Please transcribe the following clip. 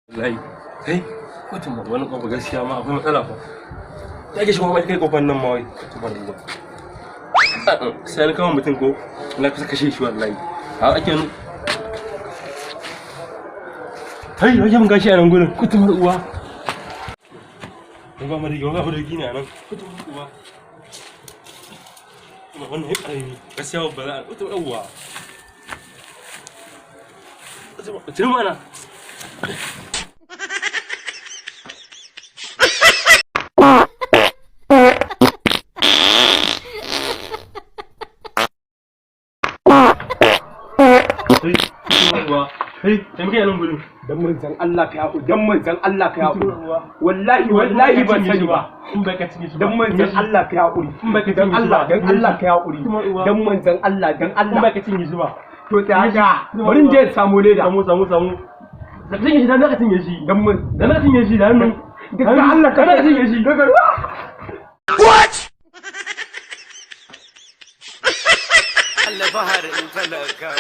wallahi kai kotun ma wani kofa gaskiya ma akwai matsala fa ta ke shigo mai kai kofar nan ma wai subhanallah sai kawo mutum ko na kusa kashe shi wallahi a ake nu kai yake mun gashi a nan gurin kotun uwa ba mu da gina nan kotun uwa kuma wannan ai gaskiya ba za a kotun uwa Tira mana. Hei, muke nan gurin. Dan manzon Allah ka yaku, dan manzon Allah ka yaku. Wallahi ban sani ba. In bai ka cinye shi. Dan manzon Allah ka yaku. In bai ka Dan cinye shi. Allah, dan Allah ka yaku. Dan manzon Allah, dan In Allah. bai ka cinye shi ba. To ta haka, bari in je samu leda. Samu. Da cinye shi dan ka cinye shi. Dan ka cinye shi da hannu. Dan Allah ka cinye shi. What? Allah bahar in talaka